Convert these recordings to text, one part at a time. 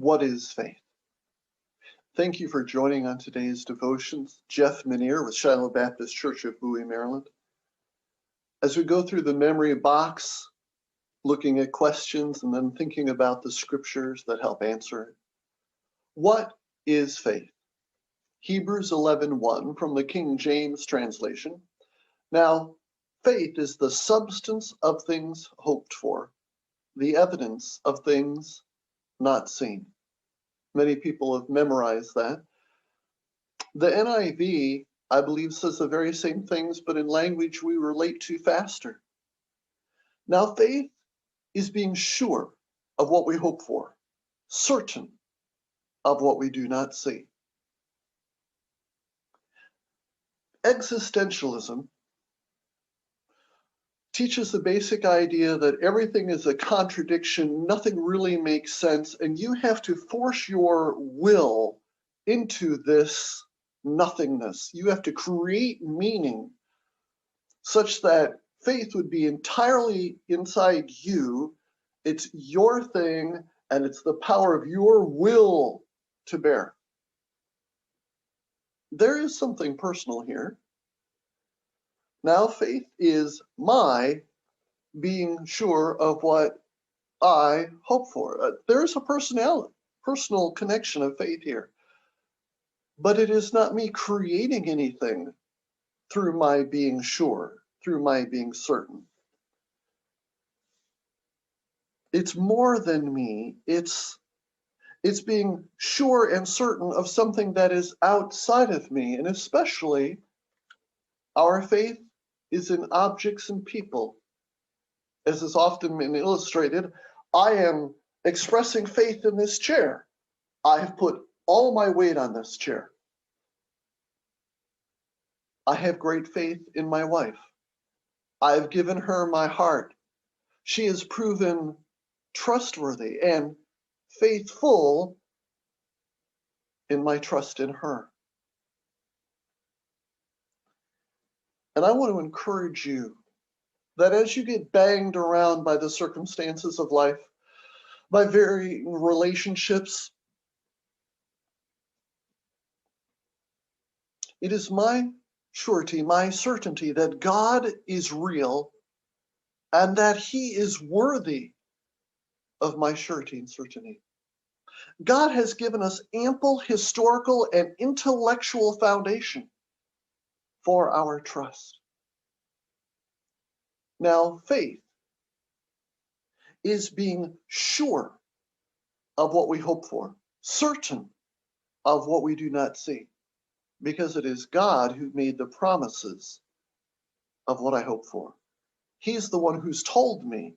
What is faith? Thank you for joining on today's devotions. Jeff Minier with Shiloh Baptist Church of Bowie, Maryland. As we go through the memory box, looking at questions and then thinking about the scriptures that help answer it. What is faith? Hebrews 11:1 from the King James translation. Now, faith is the substance of things hoped for, the evidence of things not seen. Many people have memorized that. The NIV, I believe, says the very same things, but in language we relate to faster. Now, faith is being sure of what we hope for, certain of what we do not see. Existentialism teaches the basic idea that everything is a contradiction, nothing really makes sense, and you have to force your will into this nothingness. You have to create meaning such that faith would be entirely inside you. It's your thing, and it's the power of your will to bear. There is something personal here. Now, faith is my being sure of what I hope for. There's a personal connection of faith here. But it is not me creating anything through my being sure, through my being certain. It's more than me. It's being sure and certain of something that is outside of me, and especially our faith is in objects and people. As has often been illustrated, I am expressing faith in this chair. I have put all my weight on this chair. I have great faith in my wife. I have given her my heart. She has proven trustworthy and faithful in my trust in her. And I want to encourage you that as you get banged around by the circumstances of life, by varying relationships, it is my surety, my certainty that God is real and that He is worthy of my surety and certainty. God has given us ample historical and intellectual foundation for our trust. Now, faith is being sure of what we hope for, certain of what we do not see, because it is God who made the promises of what I hope for. He's the one who's told me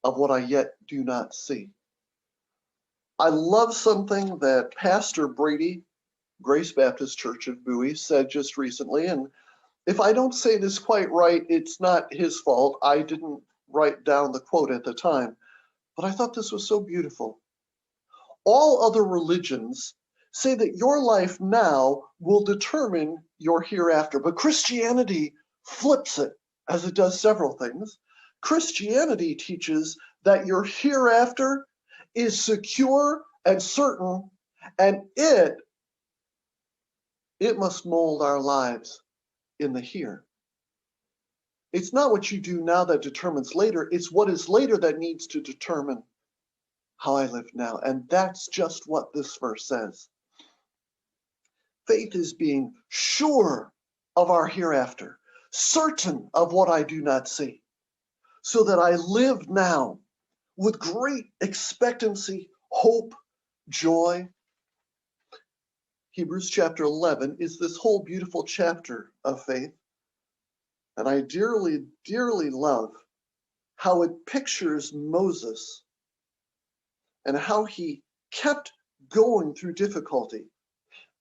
of what I yet do not see. I love something that Pastor Brady, Grace Baptist Church of Bowie, said just recently, and if I don't say this quite right, it's not his fault. I didn't write down the quote at the time, but I thought this was so beautiful. All other religions say that your life now will determine your hereafter, but Christianity flips it, as it does several things. Christianity teaches that your hereafter is secure and certain, and it must mold our lives in the here. It's not what you do now that determines later, it's what is later that needs to determine how I live now. And that's just what this verse says. Faith is being sure of our hereafter, certain of what I do not see, so that I live now with great expectancy, hope, joy. Hebrews chapter 11 is this whole beautiful chapter of faith. And I dearly, dearly love how it pictures Moses and how he kept going through difficulty.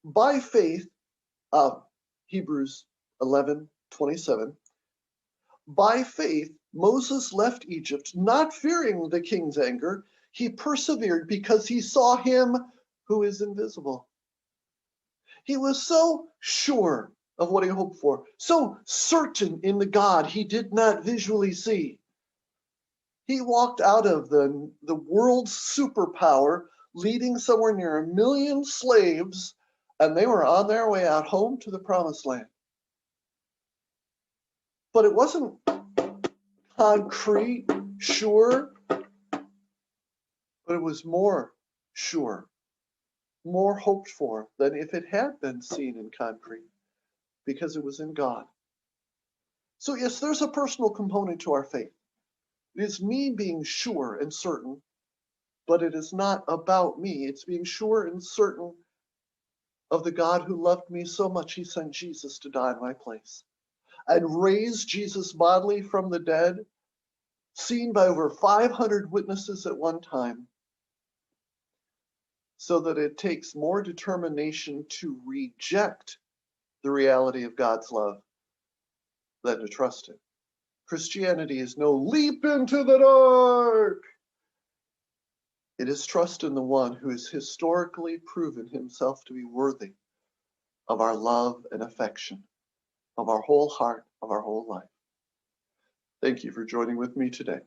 By faith, Hebrews 11:27, by faith, Moses left Egypt, not fearing the king's anger. He persevered because he saw him who is invisible. He was so sure of what he hoped for, so certain in the God he did not visually see. He walked out of the world's superpower leading somewhere near 1 million slaves, and they were on their way out home to the promised land. But it wasn't concrete, sure, but it was more sure, more hoped for than if it had been seen in concrete, because it was in God. So yes, there's a personal component to our faith. It is me being sure and certain, but it is not about me. It's being sure and certain of the God who loved me so much he sent Jesus to die in my place and raised Jesus bodily from the dead, seen by over 500 witnesses at one time, so that it takes more determination to reject the reality of God's love than to trust it. Christianity is no leap into the dark. It is trust in the one who has historically proven himself to be worthy of our love and affection, of our whole heart, of our whole life. Thank you for joining with me today.